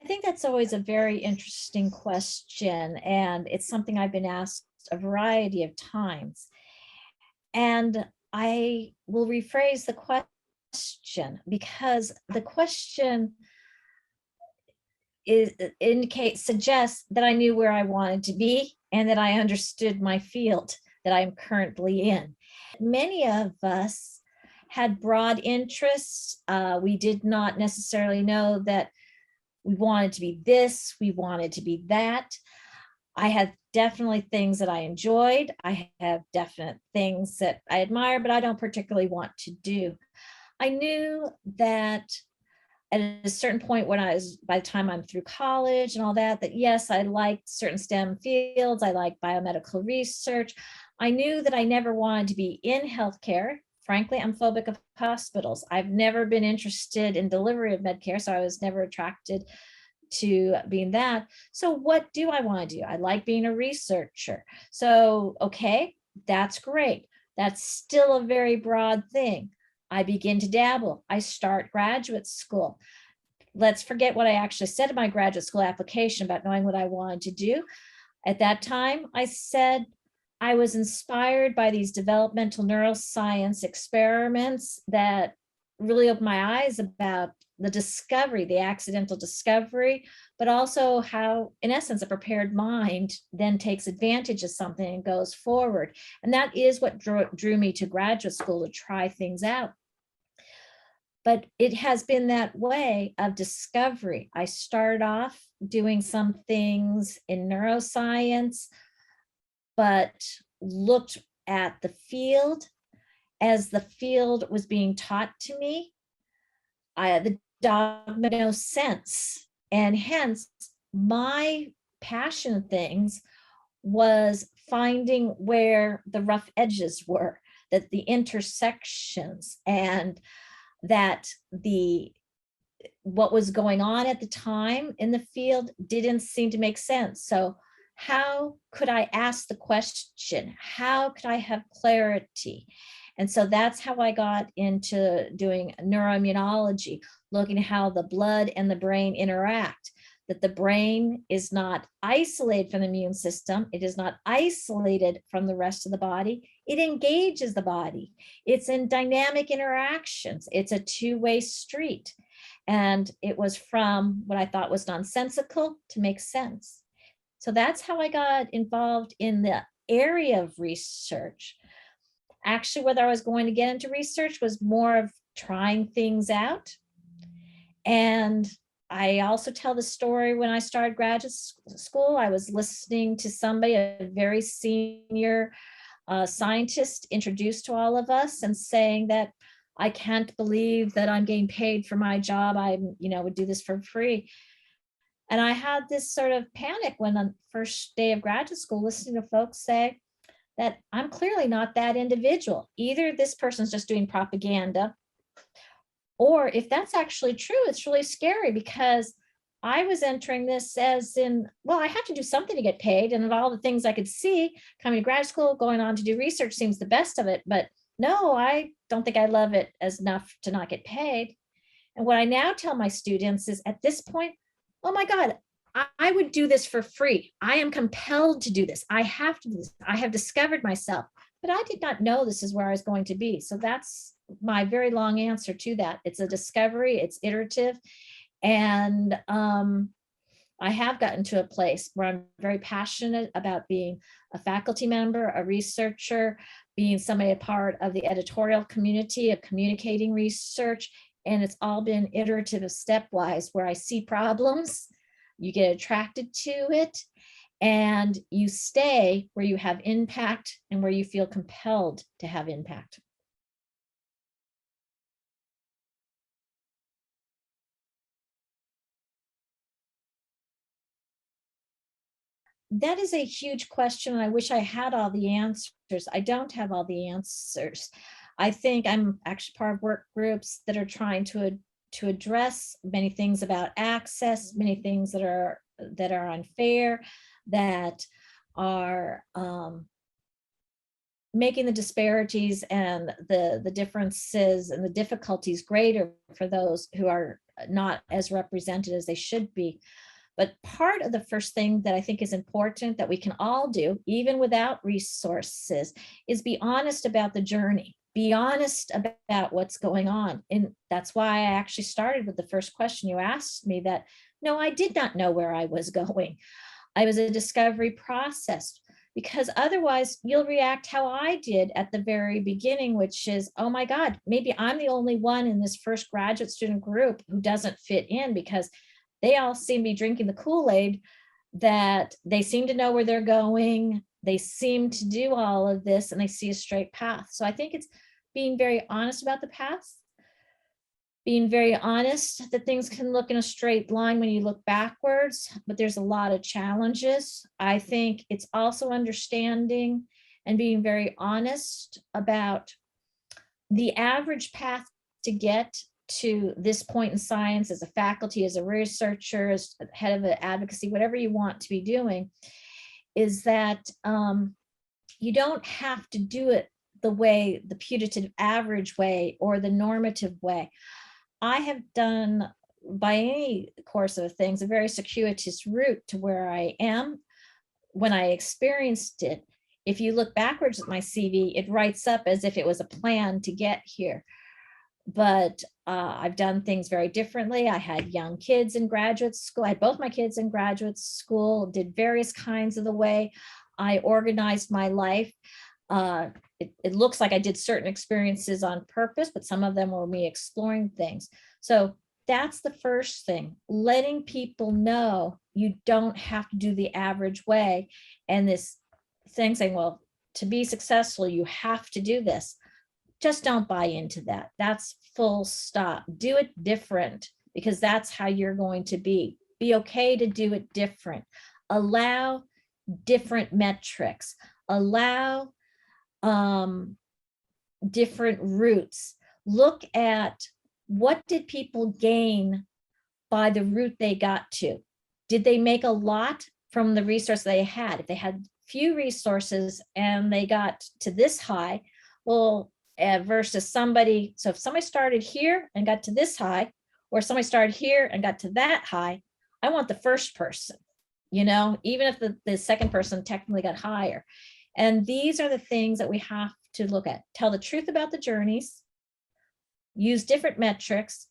think that's always a very interesting question, and it's something I've been asked a variety of times. And I will rephrase the question because the question suggests that I knew where I wanted to be and that I understood my field that I'm currently in. Many of us had broad interests. We did not necessarily know that we wanted to be this, we wanted to be that. I had definitely things that I enjoyed. I have definite things that I admire, but I don't particularly want to do. I knew that at a certain point when by the time I'm through college and all that, that yes, I liked certain STEM fields. I like biomedical research. I knew that I never wanted to be in healthcare. Frankly, I'm phobic of hospitals. I've never been interested in delivery of med care, so I was never attracted to being that. So what do I want to do? I like being a researcher. So, okay, that's great. That's still a very broad thing. I begin to dabble. I start graduate school. Let's forget what I actually said in my graduate school application about knowing what I wanted to do. At that time, I said I was inspired by these developmental neuroscience experiments that really opened my eyes about the discovery, the accidental discovery, but also how, in essence, a prepared mind then takes advantage of something and goes forward. And that is what drew me to graduate school, to try things out. But it has been that way of discovery. I started off doing some things in neuroscience, but looked at the field as the field was being taught to me. The dogma made no sense. And hence, my passion of things was finding where the rough edges were, that the intersections, and that what was going on at the time in the field didn't seem to make sense. So how could I ask the question? How could I have clarity? And so that's how I got into doing neuroimmunology, looking at how the blood and the brain interact, that the brain is not isolated from the immune system. It is not isolated from the rest of the body. It engages the body. It's in dynamic interactions. It's a two-way street. And it was from what I thought was nonsensical to make sense. So that's how I got involved in the area of research. Actually, whether I was going to get into research was more of trying things out. And I also tell the story when I started graduate school, I was listening to somebody, a very senior scientist, introduced to all of us and saying that I can't believe that I'm getting paid for my job. I, would do this for free. And I had this sort of panic when on the first day of graduate school, listening to folks say that I'm clearly not that individual. Either this person's just doing propaganda, or if that's actually true, it's really scary, because I was entering this as in, well, I have to do something to get paid. And of all the things I could see coming to grad school, going on to do research seems the best of it. But no, I don't think I love it as enough to not get paid. And what I now tell my students is, at this point, oh my God, I would do this for free. I am compelled to do this. I have to do this. I have discovered myself, but I did not know this is where I was going to be. So that's my very long answer to that. It's a discovery, it's iterative. And I have gotten to a place where I'm very passionate about being a faculty member, a researcher, being somebody a part of the editorial community, of communicating research. And it's all been iterative, stepwise, where I see problems, you get attracted to it, and you stay where you have impact and where you feel compelled to have impact. That is a huge question, and I wish I had all the answers. I don't have all the answers. I think I'm actually part of work groups that are trying to address many things about access, many things that are unfair, that are making the disparities and the differences and the difficulties greater for those who are not as represented as they should be. But part of the first thing that I think is important that we can all do, even without resources, is be honest about the journey, be honest about what's going on. And that's why I actually started with the first question you asked me, that no, I did not know where I was going. I was a discovery process, because otherwise you'll react how I did at the very beginning, which is, oh my God, maybe I'm the only one in this first graduate student group who doesn't fit in, because they all seem to be drinking the Kool-Aid, that they seem to know where they're going. They seem to do all of this and they see a straight path. So I think it's being very honest about the path, being very honest that things can look in a straight line when you look backwards, but there's a lot of challenges. I think it's also understanding and being very honest about the average path to get to this point in science, as a faculty, as a researcher, as head of an advocacy, whatever you want to be doing, is that you don't have to do it the way, the putative average way or the normative way. I have done, by any course of things, a very circuitous route to where I am. When I experienced it, if you look backwards at my CV, it writes up as if it was a plan to get here. But I've done things very differently. I had young kids in graduate school. I had both my kids in graduate school, did various kinds of the way I organized my life. It looks like I did certain experiences on purpose, but some of them were me exploring things. So that's the first thing, letting people know you don't have to do the average way. And this thing saying, well, to be successful, you have to do this. Just don't buy into that. That's full stop. Do it different, because that's how you're going to be. Be okay to do it different. Allow different metrics. Allow different routes. Look at what did people gain by the route they got to. Did they make a lot from the resource they had? If they had few resources and they got to this high, well, versus somebody, so if somebody started here and got to this high, or somebody started here and got to that high, I want the first person, even if the second person technically got higher. And these are the things that we have to look at. Tell the truth about the journeys, use different metrics,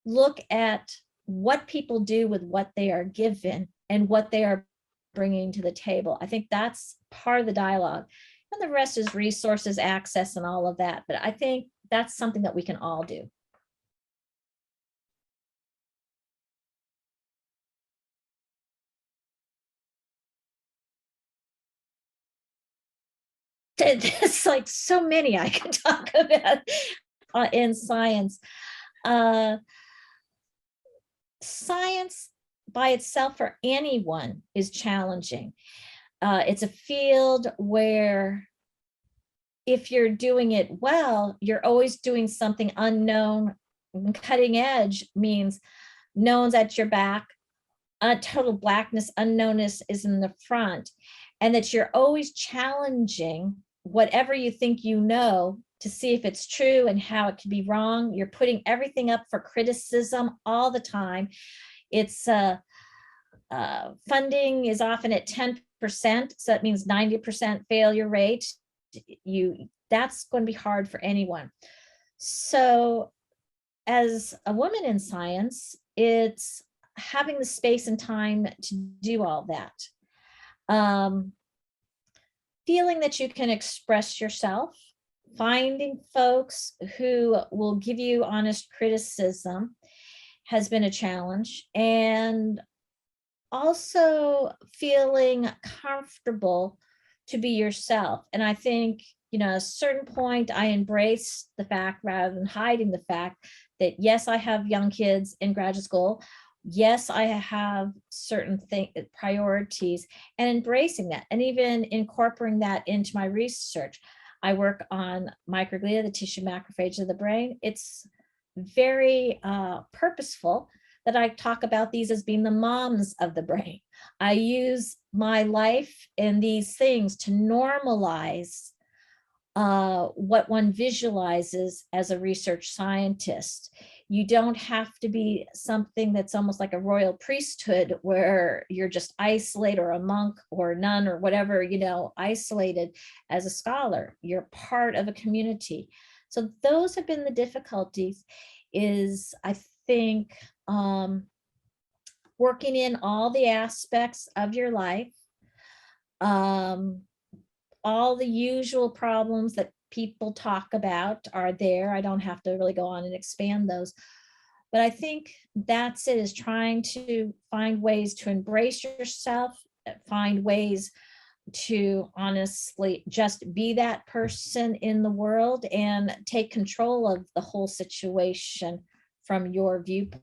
look at what people do with what they are given and what they are bringing to the table. I think that's part of the dialogue. And the rest is resources, access, and all of that. But I think that's something that we can all do. There's like so many I could talk about in science. Science by itself for anyone is challenging. It's a field where if you're doing it well, you're always doing something unknown. Cutting edge means known's at your back, total blackness, unknownness is in the front, and that you're always challenging whatever you think you know to see if it's true and how it could be wrong. You're putting everything up for criticism all the time. It's funding is often at 10%, so that means 90% failure rate. That's going to be hard for anyone. So as a woman in science, it's having the space and time to do all that. Feeling that you can express yourself, finding folks who will give you honest criticism has been a challenge, and also feeling comfortable to be yourself. And I think, at a certain point, I embrace the fact rather than hiding the fact that, yes, I have young kids in graduate school. Yes, I have certain priorities, and embracing that, and even incorporating that into my research. I work on microglia, the tissue macrophage of the brain. It's very purposeful that I talk about these as being the moms of the brain. I use my life and these things to normalize what one visualizes as a research scientist. You don't have to be something that's almost like a royal priesthood where you're just isolated, or a monk or a nun or whatever, isolated as a scholar. You're part of a community. So those have been the difficulties, is I think working in all the aspects of your life, all the usual problems that people talk about are there. I don't have to really go on and expand those. But I think that's it, is trying to find ways to embrace yourself, find ways to honestly just be that person in the world and take control of the whole situation from your viewpoint.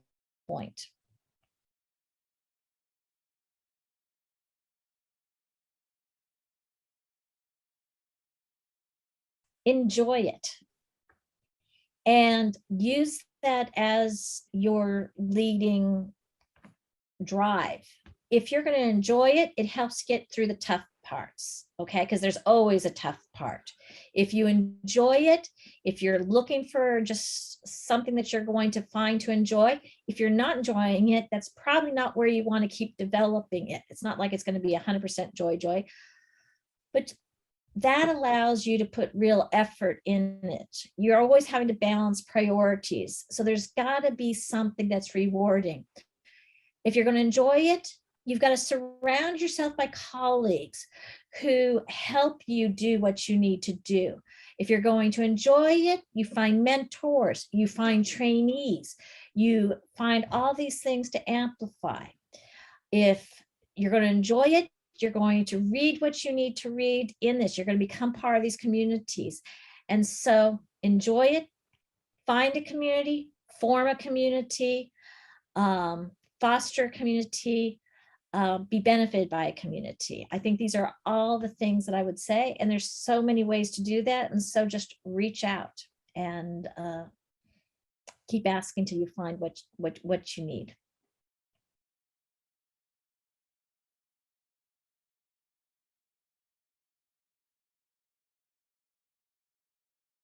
Enjoy it and use that as your leading drive. If you're going to enjoy it, it helps get through the tough parts, okay? Because there's always a tough part. If you enjoy it, if you're looking for just something that you're going to find to enjoy, if you're not enjoying it, that's probably not where you want to keep developing it. It's not like it's going to be 100% joy, but that allows you to put real effort in it. You're always having to balance priorities. So there's got to be something that's rewarding. If you're going to enjoy it, you've got to surround yourself by colleagues who help you do what you need to do. If you're going to enjoy it, you find mentors, you find trainees, you find all these things to amplify. If you're going to enjoy it, you're going to read what you need to read in this. You're going to become part of these communities. And so enjoy it, find a community, form a community, foster a community, be benefited by a community. I think these are all the things that I would say. And there's so many ways to do that. And so just reach out and keep asking till you find what you need.